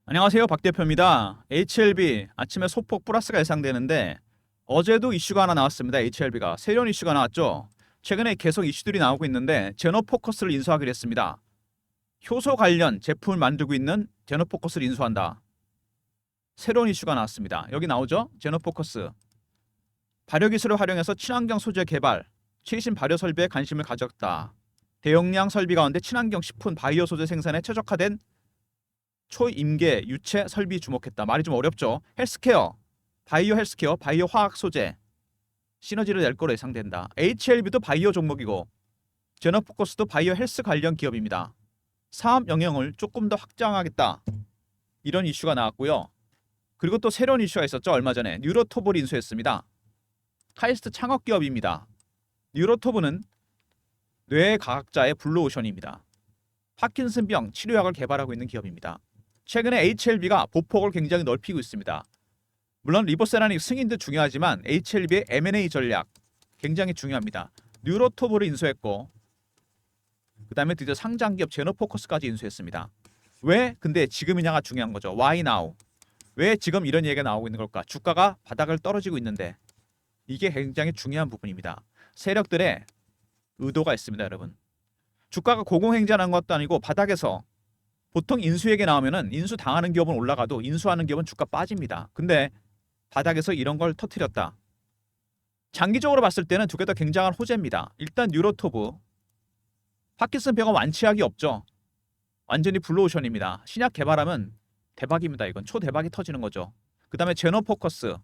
안녕하세요. 박 대표입니다. HLB 아침에 소폭 플러스가 예상되는데 어제도 이슈가 하나 나왔습니다. HLB가 새로운 이슈가 나왔죠. 최근에 계속 이슈들이 나오고 있는데 제너포커스를 인수하기로 했습니다. 효소 관련 제품을 만들고 있는 제너포커스를 인수한다. 새로운 이슈가 나왔습니다. 여기 나오죠. 제너포커스 발효기술을 활용해서 친환경 소재 개발, 최신 발효 설비에 관심을 가졌다. 대용량 설비 가운데 친환경 식품 바이오 소재 생산에 최적화된 초임계 유체 설비 주목했다. 말이 좀 어렵죠. 헬스케어, 바이오 헬스케어, 바이오 화학 소재 시너지를 낼 거로 예상된다. HLB도 바이오 종목이고 제너포커스도 바이오 헬스 관련 기업입니다. 사업 영역을 조금 더 확장하겠다. 이런 이슈가 나왔고요. 그리고 또 새로운 이슈가 있었죠. 얼마 전에 뉴로토브를 인수했습니다. 카이스트 창업 기업입니다. 뉴로토브는 뇌과학자의 블루오션입니다. 파킨슨병 치료약을 개발하고 있는 기업입니다. 최근에 HLB가 보폭을 굉장히 넓히고 있습니다. 물론 리보세라닉 승인도 중요하지만 HLB의 M&A 전략 굉장히 중요합니다. 뉴로토브를 인수했고 그 다음에 드디어 상장기업 제너포커스까지 인수했습니다. 왜 근데 지금이냐가 중요한 거죠. Why now? 왜 지금 이런 얘기가 나오고 있는 걸까? 주가가 바닥을 떨어지고 있는데 이게 굉장히 중요한 부분입니다. 세력들의 의도가 있습니다. 여러분. 주가가 고공행진하는 것도 아니고 바닥에서 보통 인수 얘기 나오면은 인수 당하는 기업은 올라가도 인수하는 기업은 주가 빠집니다. 근데 바닥에서 이런 걸 터뜨렸다. 장기적으로 봤을 때는 두 개 다 굉장한 호재입니다. 일단 뉴로토브 파킨슨병은 완치약이 없죠. 완전히 블루오션입니다. 신약 개발하면 대박입니다. 이건 초대박이 터지는 거죠. 그 다음에 제너포커스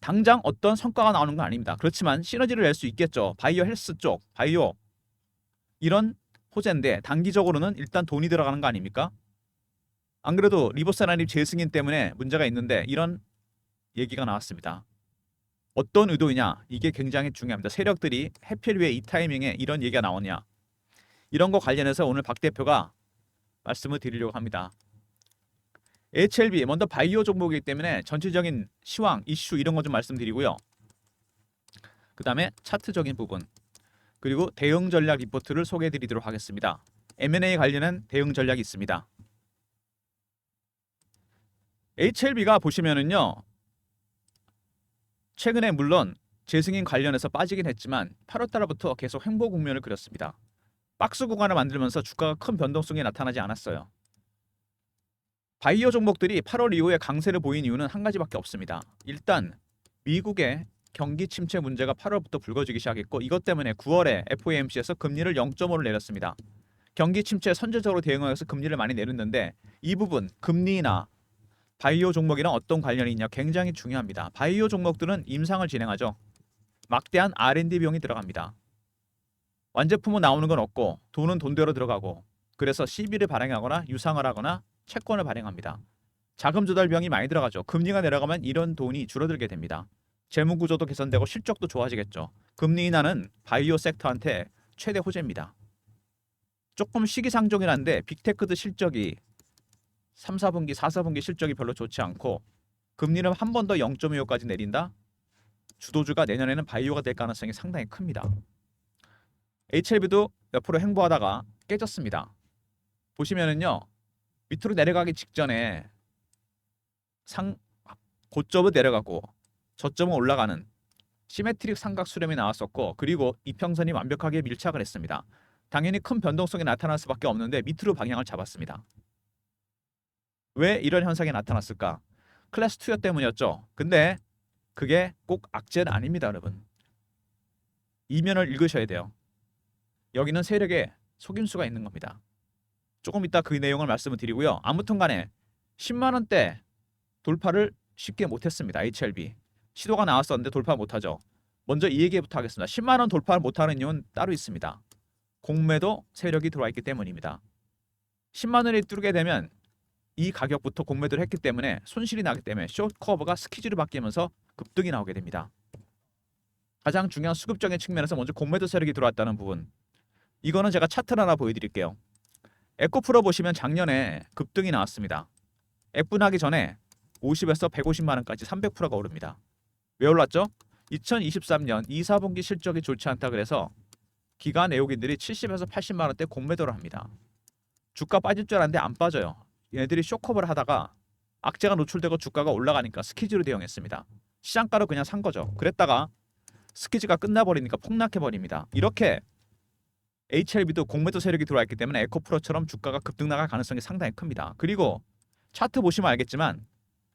당장 어떤 성과가 나오는 건 아닙니다. 그렇지만 시너지를 낼 수 있겠죠. 바이오 헬스 쪽 바이오 이런 호재인데 단기적으로는 일단 돈이 들어가는 거 아닙니까? 안 그래도 리보세라닙 재승인 때문에 문제가 있는데 이런 얘기가 나왔습니다. 어떤 의도이냐? 이게 굉장히 중요합니다. 세력들이 해필 왜 이 타이밍에 이런 얘기가 나오냐? 이런 거 관련해서 오늘 박 대표가 말씀을 드리려고 합니다. HLB 먼저 바이오 종목이기 때문에 전체적인 시황, 이슈 이런 거 좀 말씀드리고요. 그 다음에 차트적인 부분 그리고 대응 전략 리포트를 소개해드리도록 하겠습니다. M&A 관련한 대응 전략이 있습니다. HLB가 보시면은요. 최근에 물론 재승인 관련해서 빠지긴 했지만 8월 달부터 계속 횡보 국면을 그렸습니다. 박스 구간을 만들면서 주가가 큰 변동성이 나타나지 않았어요. 바이오 종목들이 8월 이후에 강세를 보인 이유는 한 가지밖에 없습니다. 일단 미국의 경기 침체 문제가 8월부터 불거지기 시작했고 이것 때문에 9월에 FOMC에서 금리를 0.5를 내렸습니다. 경기 침체에 선제적으로 대응하여서 금리를 많이 내렸는데 이 부분 금리나 바이오 종목이랑 어떤 관련이 있냐 굉장히 중요합니다. 바이오 종목들은 임상을 진행하죠. 막대한 R&D 비용이 들어갑니다. 완제품은 나오는 건 없고 돈은 돈대로 들어가고 그래서 CB를 발행하거나 유상을 하거나 채권을 발행합니다. 자금 조달 비용이 많이 들어가죠. 금리가 내려가면 이런 돈이 줄어들게 됩니다. 재무 구조도 개선되고 실적도 좋아지겠죠. 금리 인하는 바이오 섹터한테 최대 호재입니다. 조금 시기상종이긴 한데 빅테크도 실적이 3, 4분기, 4, 4분기 실적이 별로 좋지 않고 금리를 한 번 더 0.25까지 내린다? 주도주가 내년에는 바이오가 될 가능성이 상당히 큽니다. HLB도 옆으로 횡보하다가 깨졌습니다. 보시면은요. 밑으로 내려가기 직전에 고점은 내려가고 저점은 올라가는 시메트릭 삼각 수렴이 나왔었고 그리고 이평선이 완벽하게 밀착을 했습니다. 당연히 큰 변동성이 나타날 수밖에 없는데 밑으로 방향을 잡았습니다. 왜 이런 현상이 나타났을까? 클래스 2였 때문이었죠. 근데 그게 꼭 악재는 아닙니다, 여러분. 이면을 읽으셔야 돼요. 여기는 세력의 속임수가 있는 겁니다. 조금 이따 그 내용을 말씀을 드리고요. 아무튼 간에 10만 원대 돌파를 쉽게 못했습니다. HLB. 시도가 나왔었는데 돌파 못하죠. 먼저 이 얘기부터 하겠습니다. 10만 원 돌파를 못하는 이유는 따로 있습니다. 공매도 세력이 들어와 있기 때문입니다. 10만 원이 뚫게 되면 이 가격부터 공매도를 했기 때문에 손실이 나기 때문에 숏 커브가 스키즈로 바뀌면서 급등이 나오게 됩니다. 가장 중요한 수급적인 측면에서 먼저 공매도 세력이 들어왔다는 부분. 이거는 제가 차트를 하나 보여드릴게요. 에코프로 보시면 작년에 급등이 나왔습니다. F분하기 전에 50에서 150만 원까지 300%가 오릅니다. 왜 올랐죠? 2023년 2, 4분기 실적이 좋지 않다 그래서 기관 애호기들이 70에서 80만 원대 공매도를 합니다. 주가 빠질 줄 알았는데 안 빠져요. 얘들이 쇼커버를 하다가 악재가 노출되고 주가가 올라가니까 스키즈로 대응했습니다. 시장가로 그냥 산 거죠. 그랬다가 스키즈가 끝나버리니까 폭락해버립니다. 이렇게 HLB도 공매도 세력이 들어와 있기 때문에 에코프로처럼 주가가 급등 나갈 가능성이 상당히 큽니다. 그리고 차트 보시면 알겠지만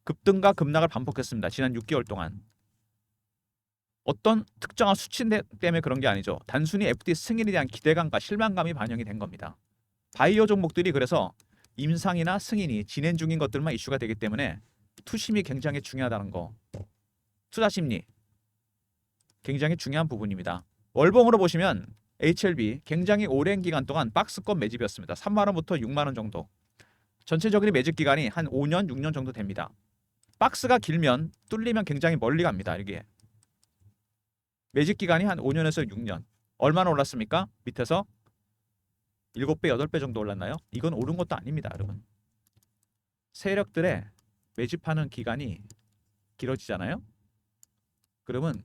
급등과 급락을 반복했습니다. 지난 6개월 동안. 어떤 특정한 수치 때문에 그런 게 아니죠. 단순히 FD 승인에 대한 기대감과 실망감이 반영이 된 겁니다. 바이오 종목들이 그래서 임상이나 승인이 진행 중인 것들만 이슈가 되기 때문에 투심이 굉장히 중요하다는 거. 투자 심리 굉장히 중요한 부분입니다. 월봉으로 보시면 HLB 굉장히 오랜 기간 동안 박스권 매집이었습니다. 3만 원부터 6만 원 정도. 전체적인 매집 기간이 한 5년, 6년 정도 됩니다. 박스가 길면 뚫리면 굉장히 멀리 갑니다. 이게 매집 기간이 한 5년에서 6년. 얼마나 올랐습니까? 밑에서 7배, 8배 정도 올랐나요? 이건 오른 것도 아닙니다, 여러분. 세력들의 매집하는 기간이 길어지잖아요. 그러면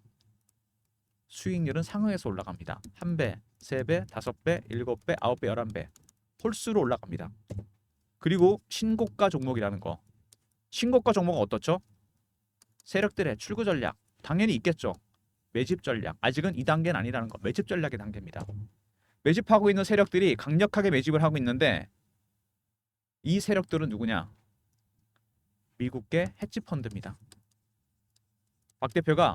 수익률은 상응해서 올라갑니다. 1배, 3배, 5배, 7배, 9배, 11배. 홀수로 올라갑니다. 그리고 신고가 종목이라는 거. 신고가 종목은 어떻죠? 세력들의 출구 전략 당연히 있겠죠. 매집 전략. 아직은 2단계는 아니라는 거. 매집 전략의 단계입니다. 매집하고 있는 세력들이 강력하게 매집을 하고 있는데 이 세력들은 누구냐? 미국계 헤지 펀드입니다. 박 대표가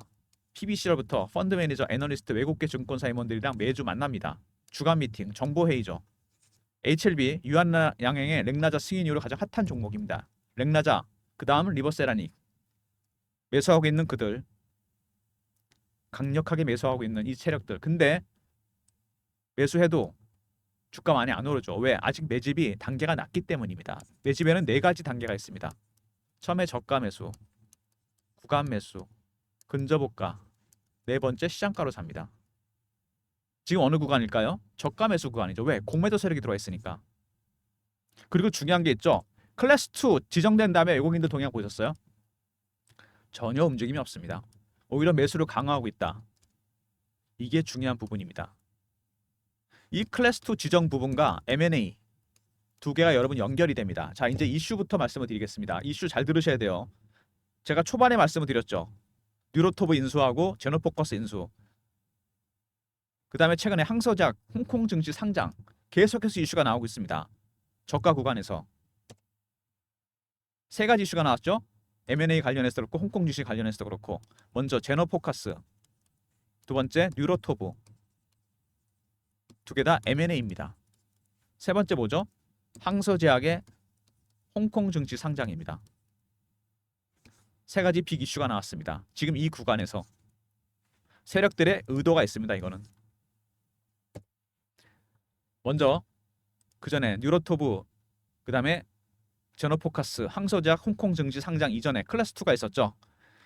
PB 시절부터 펀드 매니저, 애널리스트, 외국계 증권사 임원들이랑 매주 만납니다. 주간 미팅, 정보 회의죠. HLB 유한양행의 렉나자 승인 이후로 가장 핫한 종목입니다. 렉나자, 그 다음은 리버세라닉. 매수하고 있는 그들, 강력하게 매수하고 있는 이 세력들. 근데 매수해도 주가 많이 안 오르죠. 왜? 아직 매집이 단계가 낮기 때문입니다. 매집에는 4가지 단계가 있습니다. 처음에 저가 매수, 구간 매수, 근저보가, 4번째 시장가로 삽니다. 지금 어느 구간일까요? 저가 매수 구간이죠. 왜? 공매도 세력이 들어와 있으니까. 그리고 중요한 게 있죠. 클래스 2 지정된 다음에 외국인들 동향 보셨어요? 전혀 움직임이 없습니다. 오히려 매수를 강화하고 있다. 이게 중요한 부분입니다. 이 클래스 2 지정 부분과 M&A 두 개가 여러분 연결이 됩니다. 자, 이제 이슈부터 말씀을 드리겠습니다. 이슈 잘 들으셔야 돼요. 제가 초반에 말씀을 드렸죠. 뉴로토브 인수하고 제노포커스 인수. 그 다음에 최근에 항서작 홍콩 증시 상장 계속해서 이슈가 나오고 있습니다. 저가 구간에서 3가지 이슈가 나왔죠. M&A 관련해서 그렇고 홍콩 증시 관련해서 그렇고. 먼저 제노포커스, 두 번째 뉴로토브. 두 개 다 M&A입니다. 세 번째 뭐죠? 항서제약의 홍콩 증시 상장입니다. 3가지 빅 이슈가 나왔습니다. 지금 이 구간에서 세력들의 의도가 있습니다. 이거는 먼저 그 전에 뉴로토브, 그 다음에 제노포커스, 항서제약 홍콩 증시 상장 이전에 클래스 2가 있었죠.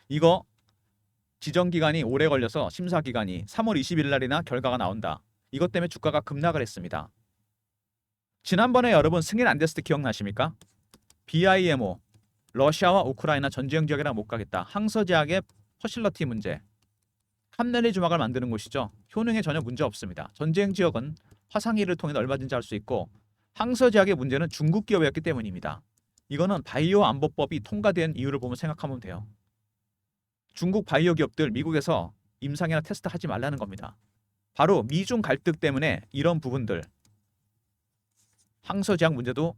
이거 지정 기간이 오래 걸려서 심사 기간이 3월 20일 날이나 결과가 나온다. 이것 때문에 주가가 급락을 했습니다. 지난번에 여러분 승인 안 됐을 때 기억나십니까? BIMO, 러시아와 우크라이나 전쟁 지역이라 못 가겠다. 항서제약의 퍼실러티 문제. 캄넬리 주막을 만드는 곳이죠. 효능에 전혀 문제 없습니다. 전쟁 지역은 화상일을 통해 얼마든지 할 수 있고 항서제약의 문제는 중국 기업이었기 때문입니다. 이거는 바이오 안보법이 통과된 이유를 보면 생각하면 돼요. 중국 바이오 기업들 미국에서 임상이나 테스트 하지 말라는 겁니다. 바로 미중 갈등 때문에 이런 부분들 항서제약 문제도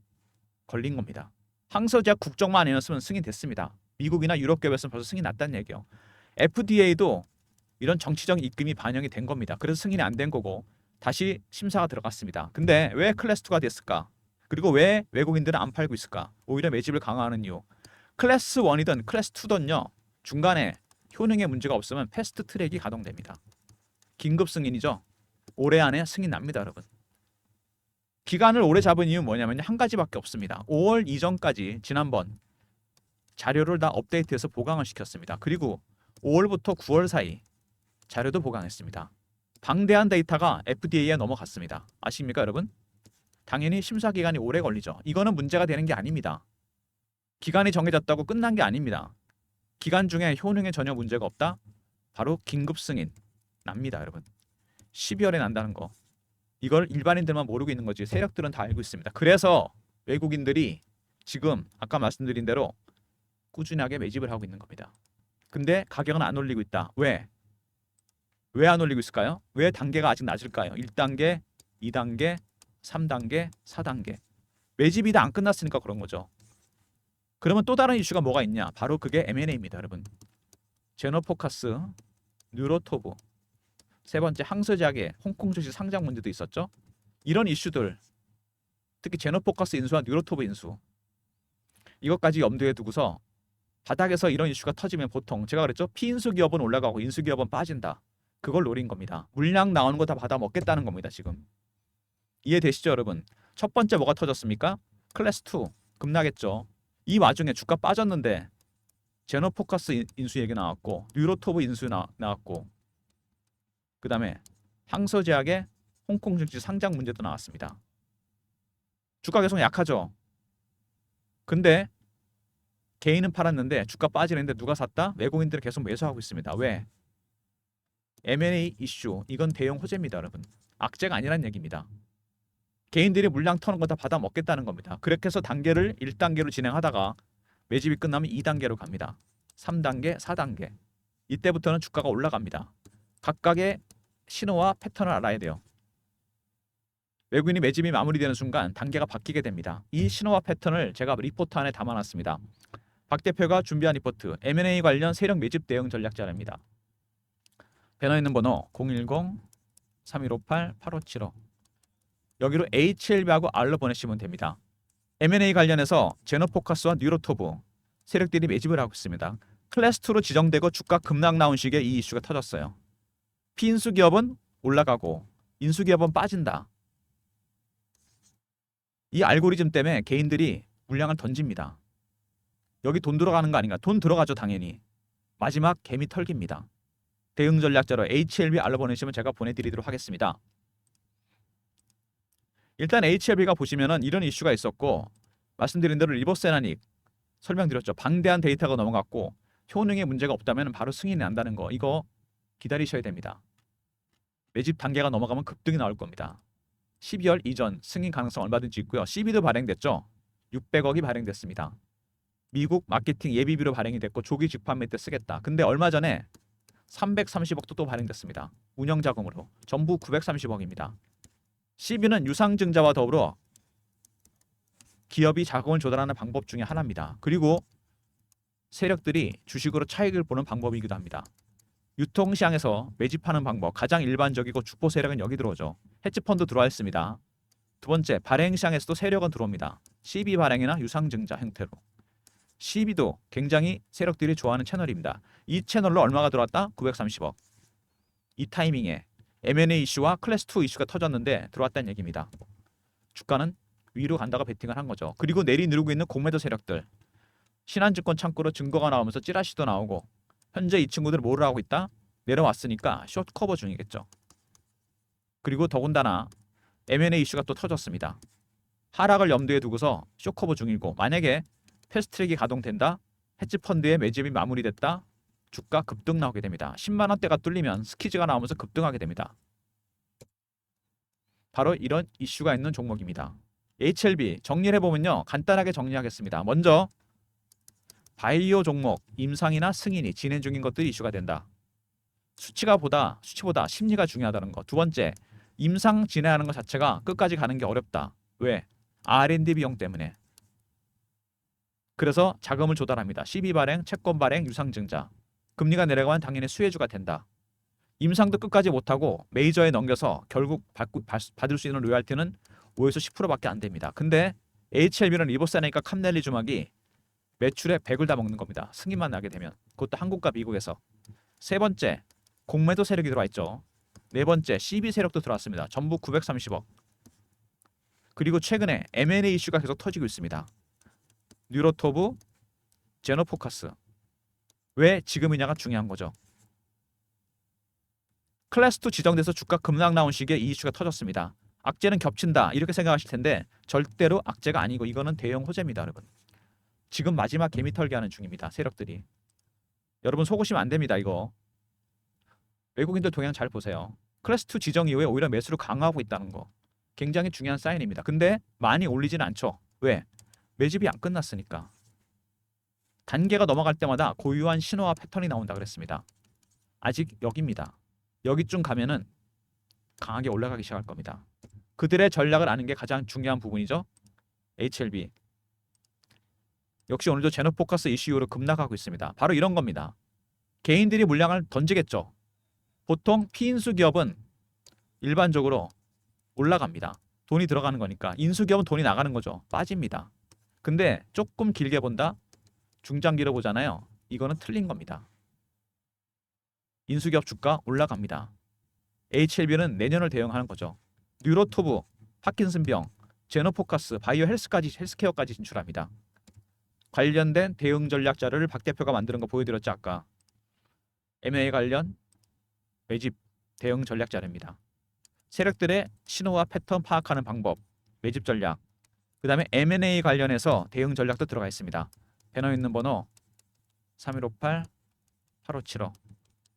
걸린 겁니다. 항서제약 국정만 아니었으면 승인됐습니다. 미국이나 유럽 기업에서는 벌써 승인 났다는 얘기예요. FDA도 이런 정치적 입김이 반영이 된 겁니다. 그래서 승인이 안 된 거고 다시 심사가 들어갔습니다. 근데 왜 클래스 2가 됐을까? 그리고 왜 외국인들은 안 팔고 있을까? 오히려 매집을 강화하는 이유. 클래스 1이든 클래스 2든요. 중간에 효능에 문제가 없으면 패스트 트랙이 가동됩니다. 긴급 승인이죠. 올해 안에 승인 납니다, 여러분. 기간을 오래 잡은 이유는 뭐냐면 한 가지밖에 없습니다. 5월 이전까지 지난번 자료를 다 업데이트해서 보강을 시켰습니다. 그리고 5월부터 9월 사이 자료도 보강했습니다. 방대한 데이터가 FDA에 넘어갔습니다. 아십니까, 여러분? 당연히 심사 기간이 오래 걸리죠. 이거는 문제가 되는 게 아닙니다. 기간이 정해졌다고 끝난 게 아닙니다. 기간 중에 효능에 전혀 문제가 없다? 바로 긴급 승인 납니다, 여러분. 12월에 난다는 거. 이걸 일반인들만 모르고 있는 거지 세력들은 다 알고 있습니다. 그래서 외국인들이 지금 아까 말씀드린 대로 꾸준하게 매집을 하고 있는 겁니다. 근데 가격은 안 올리고 있다. 왜? 왜 안 올리고 있을까요? 왜 단계가 아직 낮을까요? 1단계, 2단계, 3단계, 4단계. 매집이 다 안 끝났으니까 그런 거죠. 그러면 또 다른 이슈가 뭐가 있냐? 바로 그게 M&A입니다, 여러분. 제노포커스, 뉴로토브, 세 번째 항서제약의 홍콩 증시 상장 문제도 있었죠. 이런 이슈들, 특히 제노포커스 인수와 뉴로토브 인수, 이것까지 염두에 두고서 바닥에서 이런 이슈가 터지면 보통 제가 그랬죠. 피인수 기업은 올라가고 인수 기업은 빠진다. 그걸 노린 겁니다. 물량 나오는 거 다 받아 먹겠다는 겁니다. 지금 이해되시죠, 여러분? 첫 번째 뭐가 터졌습니까? 클래스 2 급락했죠. 이 와중에 주가 빠졌는데 제노포커스 인수 얘기 나왔고 뉴로토브 인수 나왔고 그 다음에 항서제약의 홍콩 증시 상장 문제도 나왔습니다. 주가 계속 약하죠. 근데 개인은 팔았는데 주가 빠지는데 누가 샀다? 외국인들은 계속 매수하고 있습니다. 왜? M&A 이슈. 이건 대형 호재입니다, 여러분. 악재가 아니란 얘기입니다. 개인들이 물량 터는 거 다 받아 먹겠다는 겁니다. 그렇게 해서 단계를 1단계로 진행하다가 매집이 끝나면 2단계로 갑니다. 3단계, 4단계. 이때부터는 주가가 올라갑니다. 각각의 신호와 패턴을 알아야 돼요. 외국인이 매집이 마무리되는 순간 단계가 바뀌게 됩니다. 이 신호와 패턴을 제가 리포트 안에 담아놨습니다. 박 대표가 준비한 리포트 M&A 관련 세력 매집 대응 전략 자료입니다. 배너 있는 번호 010-3158-8575 여기로 HLB하고 R로 보내시면 됩니다. M&A 관련해서 제노포커스와 뉴로토브 세력들이 매집을 하고 있습니다. 클래스 2로 지정되고 주가 급락 나온 시기에 이 이슈가 터졌어요. 피인수 기업은 올라가고 인수 기업은 빠진다. 이 알고리즘 때문에 개인들이 물량을 던집니다. 여기 돈 들어가는 거 아닌가? 돈 들어가죠, 당연히. 마지막 개미 털기입니다. 대응 전략자로 HLB 알로 보내시면 제가 보내드리도록 하겠습니다. 일단 HLB가 보시면은 이런 이슈가 있었고 말씀드린 대로 리버스 애나닉 설명드렸죠. 방대한 데이터가 넘어갔고 효능에 문제가 없다면 바로 승인이 난다는 거 이거 기다리셔야 됩니다. 매집 단계가 넘어가면 급등이 나올 겁니다. 12월 이전 승인 가능성 얼마든지 있고요. CB도 발행됐죠. 600억이 발행됐습니다. 미국 마케팅 예비비로 발행이 됐고 조기 직판매 때 쓰겠다. 근데 얼마 전에 330억도 또 발행됐습니다. 운영자금으로 전부 930억입니다. CB는 유상증자와 더불어 기업이 자금을 조달하는 방법 중에 하나입니다. 그리고 세력들이 주식으로 차익을 보는 방법이기도 합니다. 유통시장에서 매집하는 방법 가장 일반적이고 주포 세력은 여기 들어오죠. 헤지펀드 들어와 있습니다. 두 번째 발행시장에서도 세력은 들어옵니다. CB 발행이나 유상증자 형태로. CB도 굉장히 세력들이 좋아하는 채널입니다. 이 채널로 얼마가 들어왔다? 930억. 이 타이밍에 M&A 이슈와 클래스 2 이슈가 터졌는데 들어왔다는 얘기입니다. 주가는 위로 간다가 베팅을 한 거죠. 그리고 내리누르고 있는 공매도 세력들. 신한증권 창구로 증거가 나오면서 찌라시도 나오고 현재 이 친구들 뭐를 하고 있다? 내려왔으니까 숏 커버 중이겠죠. 그리고 더군다나 M&A 이슈가 또 터졌습니다. 하락을 염두에 두고서 숏 커버 중이고 만약에 패스트트랙이 가동된다? 헤지펀드의 매집이 마무리됐다? 주가 급등 나오게 됩니다. 10만 원대가 뚫리면 스키즈가 나오면서 급등하게 됩니다. 바로 이런 이슈가 있는 종목입니다. HLB 정리를 해보면요. 간단하게 정리하겠습니다. 먼저 바이오 종목 임상이나 승인이 진행 중인 것들이 이슈가 된다. 수치보다 심리가 중요하다는 거. 두 번째, 임상 진행하는 것 자체가 끝까지 가는 게 어렵다. 왜? R&D 비용 때문에. 그래서 자금을 조달합니다. CB 발행, 채권 발행, 유상증자. 금리가 내려가면 당연히 수혜주가 된다. 임상도 끝까지 못하고 메이저에 넘겨서 결국 받을 수 있는 로열티는 5에서 10%밖에 안 됩니다. 근데 HLB는 리버스하니까 캄넬리 주막이 매출의 100을 다 먹는 겁니다. 승인만 나게 되면. 그것도 한국과 미국에서. 세 번째, 공매도 세력이 들어와 있죠. 네 번째, CB 세력도 들어왔습니다. 전부 930억. 그리고 최근에 M&A 이슈가 계속 터지고 있습니다. 뉴로토브, 제노포커스. 왜 지금이냐가 중요한 거죠. 클래스 2 지정돼서 주가 급락 나온 시기에 이 이슈가 터졌습니다. 악재는 겹친다 이렇게 생각하실 텐데 절대로 악재가 아니고 이거는 대형 호재입니다, 여러분. 지금 마지막 개미 털기 하는 중입니다. 세력들이. 여러분 속으시면 안 됩니다. 이거. 외국인들 동향 잘 보세요. 클래스 2 지정 이후에 오히려 매수를 강화하고 있다는 거. 굉장히 중요한 사인입니다. 근데 많이 올리지는 않죠. 왜? 매집이 안 끝났으니까. 단계가 넘어갈 때마다 고유한 신호와 패턴이 나온다 그랬습니다. 아직 여기입니다. 여기쯤 가면은 강하게 올라가기 시작할 겁니다. 그들의 전략을 아는 게 가장 중요한 부분이죠. HLB. 역시 오늘도 제너포커스 이슈로 급락하고 있습니다. 바로 이런 겁니다. 개인들이 물량을 던지겠죠. 보통 피인수 기업은 일반적으로 올라갑니다. 돈이 들어가는 거니까. 인수 기업은 돈이 나가는 거죠. 빠집니다. 근데 조금 길게 본다. 중장기로 보잖아요. 이거는 틀린 겁니다. 인수기업 주가 올라갑니다. HLB는 내년을 대응하는 거죠. 뉴로토브, 파킨슨병, 제노포커스, 바이오 헬스케어까지 진출합니다. 관련된 대응 전략 자료를 박 대표가 만드는 거 보여드렸죠 아까. M&A 관련 매집 대응 전략 자료입니다. 세력들의 신호와 패턴 파악하는 방법, 매집 전략. 그 다음에 M&A 관련해서 대응 전략도 들어가 있습니다. 배너 있는 번호 3158-8575.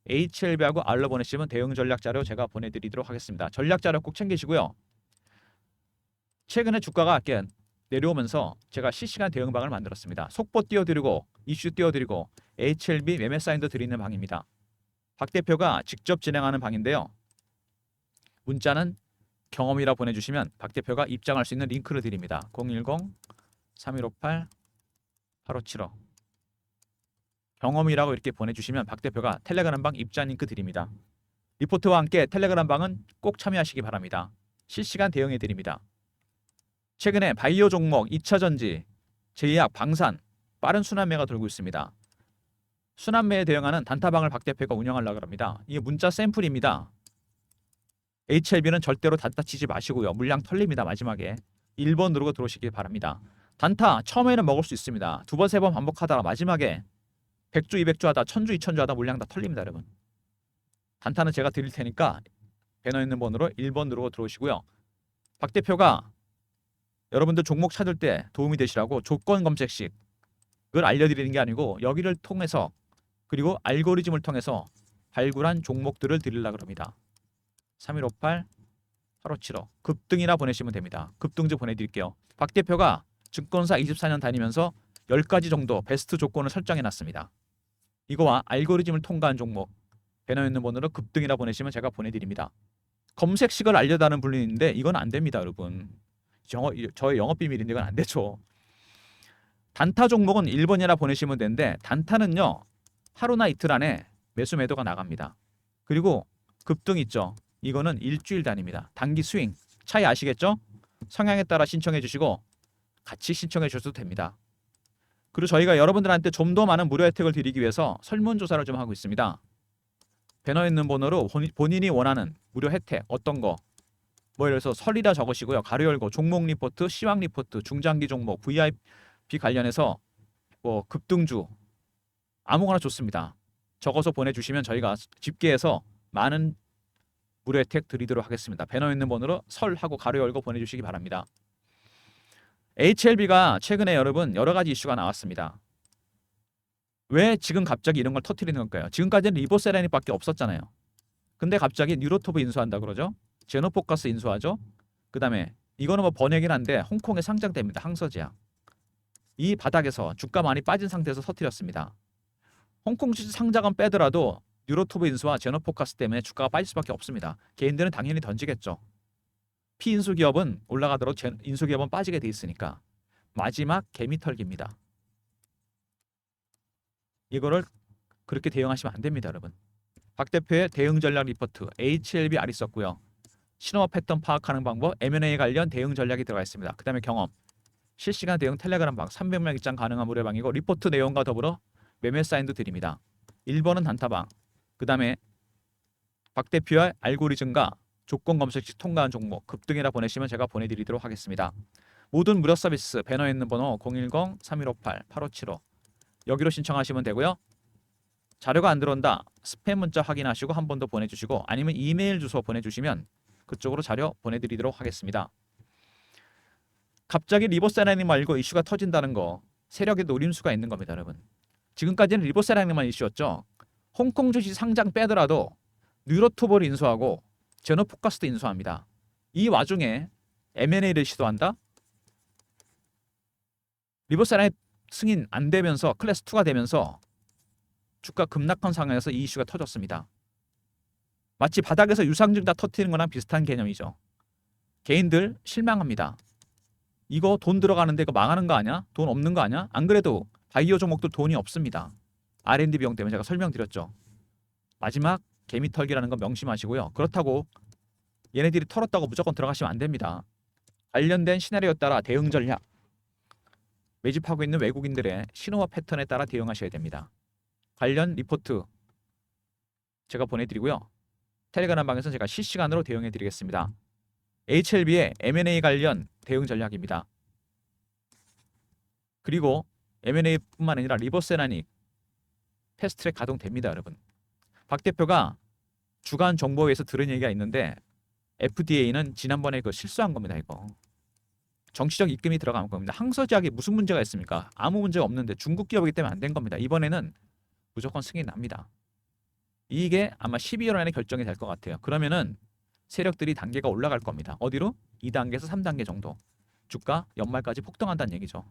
HLB하고 알로 보내시면 대응 전략 자료 제가 보내드리도록 하겠습니다. 전략 자료 꼭 챙기시고요. 최근에 주가가 내려오면서 제가 실시간 대응방을 만들었습니다. 속보 띄워드리고 이슈 띄워드리고 HLB 매매 사인도 드리는 방입니다. 박 대표가 직접 진행하는 방인데요. 문자는 경험이라 보내주시면 박 대표가 입장할 수 있는 링크를 드립니다. 010-3158-8575. 경험이라고 이렇게 보내주시면 박 대표가 텔레그램 방 입장 링크 드립니다. 리포트와 함께 텔레그램 방은 꼭 참여하시기 바랍니다. 실시간 대응해 드립니다. 최근에 바이오 종목, 2차전지, 제약, 방산 빠른 순환매가 돌고 있습니다. 순환매에 대응하는 단타방을 박 대표가 운영하려고 합니다. 이게 문자 샘플입니다. HLB는 절대로 단타 치지 마시고요. 물량 털립니다. 마지막에 1번 누르고 들어오시기 바랍니다. 단타 처음에는 먹을 수 있습니다. 두 번, 세 번 반복하다가 마지막에 100주, 200주 하다, 1000주, 2000주 하다 물량 다 털립니다. 여러분. 단타는 제가 드릴 테니까 배너 있는 번호로 1번 누르고 들어오시고요. 박 대표가 여러분들 종목 찾을 때 도움이 되시라고 조건 검색식을 알려드리는 게 아니고 여기를 통해서 그리고 알고리즘을 통해서 발굴한 종목들을 드리려고 합니다. 3158-8575 급등이나 보내시면 됩니다. 급등주 보내드릴게요. 박 대표가 증권사 24년 다니면서 10가지 정도 베스트 조건을 설정해놨습니다. 이거와 알고리즘을 통과한 종목 배너 있는 번호로 급등이나 보내시면 제가 보내드립니다. 검색식을 알려다는 분이 있는데 이건 안 됩니다. 여러분. 저의 영업비밀인데 이건 안 되죠. 단타 종목은 1번이나 보내시면 되는데 단타는요. 하루나 이틀 안에 매수 매도가 나갑니다. 그리고 급등 있죠. 이거는 일주일 단위입니다. 단기 스윙. 차이 아시겠죠? 성향에 따라 신청해 주시고 같이 신청해 주셔도 됩니다. 그리고 저희가 여러분들한테 좀 더 많은 무료 혜택을 드리기 위해서 설문조사를 좀 하고 있습니다. 배너 있는 번호로 본인이 원하는 무료 혜택 어떤 거 뭐 예를 들어서 설이라 적으시고요. 가로 열고 종목 리포트, 시황 리포트, 중장기 종목, VIP 관련해서 뭐 급등주 아무거나 좋습니다. 적어서 보내주시면 저희가 집계해서 많은 무료 혜택 드리도록 하겠습니다. 배너 있는 번호로 설하고 가로 열고 보내주시기 바랍니다. HLB가 최근에 여러분 여러 가지 이슈가 나왔습니다. 왜 지금 갑자기 이런 걸 터뜨리는 걸까요? 지금까지는 리보세라닉밖에 없었잖아요. 근데 갑자기 뉴로토브 인수한다 그러죠? 제노포커스 인수하죠? 그 다음에 이거는 뭐 번역이긴 한데 홍콩에 상장됩니다. 항서제약. 이 바닥에서 주가 많이 빠진 상태에서 터뜨렸습니다. 홍콩 주식 상장은 빼더라도 뉴로토브 인수와 제노포커스 때문에 주가가 빠질 수밖에 없습니다. 개인들은 당연히 던지겠죠. 피인수 기업은 올라가도록 인수 기업은 빠지게 돼 있으니까 마지막 개미털기입니다. 이거를 그렇게 대응하시면 안 됩니다, 여러분. 박 대표의 대응 전략 리포트 HLB 알이 썼고요. 신호와 패턴 파악하는 방법, M&A 관련 대응 전략이 들어가 있습니다. 그 다음에 경험, 실시간 대응 텔레그램 방, 300명 입장 가능한 무료방이고 리포트 내용과 더불어 매매 사인도 드립니다. 1번은 단타방, 그 다음에 박 대표의 알고리즘과 조건 검색식 통과한 종목 급등이라 보내시면 제가 보내드리도록 하겠습니다. 모든 무료 서비스 배너에 있는 번호 010-3158-8575 여기로 신청하시면 되고요. 자료가 안 들어온다. 스팸 문자 확인하시고 한 번 더 보내주시고 아니면 이메일 주소 보내주시면 그쪽으로 자료 보내드리도록 하겠습니다. 갑자기 리보세라닉 말고 이슈가 터진다는 거 세력의 노림수가 있는 겁니다. 여러분. 지금까지는 리보세라닉만 이슈였죠. 홍콩 주식 상장 빼더라도 뉴로토브를 인수하고 제노포커스도 인수합니다. 이 와중에 M&A를 시도한다? 리버세라인 승인 안 되면서 클래스 2가 되면서 주가 급락한 상황에서 이 이슈가 터졌습니다. 마치 바닥에서 유상증 다 터트리는 거랑 비슷한 개념이죠. 개인들 실망합니다. 이거 돈 들어가는데 이거 망하는 거 아니야? 돈 없는 거 아니야? 안 그래도 바이오 종목들 돈이 없습니다. R&D 비용 때문에 제가 설명드렸죠. 마지막 개미 털기라는 건 명심하시고요. 그렇다고 얘네들이 털었다고 무조건 들어가시면 안 됩니다. 관련된 시나리오에 따라 대응 전략, 매집하고 있는 외국인들의 신호와 패턴에 따라 대응하셔야 됩니다. 관련 리포트 제가 보내드리고요. 텔레그램 방에서 제가 실시간으로 대응해드리겠습니다. HLB의 M&A 관련 대응 전략입니다. 그리고 M&A뿐만 아니라 리버세라닉 패스트트랙 가동됩니다, 여러분. 박 대표가 주간 정보회에서 들은 얘기가 있는데 FDA는 지난번에 그 실수한 겁니다, 이거. 정치적 입김이 들어간 겁니다. 항서제약이 무슨 문제가 있습니까? 아무 문제가 없는데 중국 기업이기 때문에 안 된 겁니다. 이번에는 무조건 승인 납니다. 이게 아마 12월 안에 결정이 될 것 같아요. 그러면은 세력들이 단계가 올라갈 겁니다. 어디로? 2단계에서 3단계 정도. 주가 연말까지 폭등한다는 얘기죠.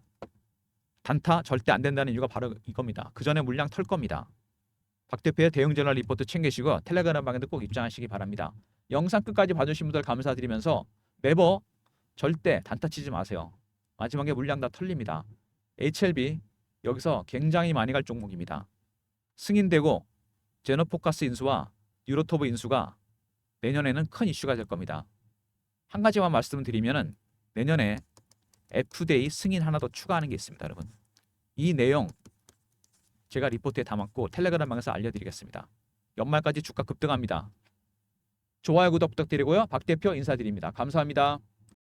단타 절대 안 된다는 이유가 바로 이겁니다. 그 전에 물량 털 겁니다. 박 대표의 대응 전략 리포트 챙기시고 텔레그램 방에도 꼭 입장하시기 바랍니다. 영상 끝까지 봐주신 분들 감사드리면서 네버 절대 단타 치지 마세요. 마지막에 물량 다 털립니다. HLB 여기서 굉장히 많이 갈 종목입니다. 승인되고 제너포커스 인수와 유로토브 인수가 내년에는 큰 이슈가 될 겁니다. 한 가지만 말씀드리면은 내년에 FDA 승인 하나 더 추가하는 게 있습니다, 여러분. 이 내용 제가 리포트에 담았고 텔레그램 방에서 알려드리겠습니다. 연말까지 주가 급등합니다. 좋아요, 구독 부탁드리고요. 박 대표 인사드립니다. 감사합니다.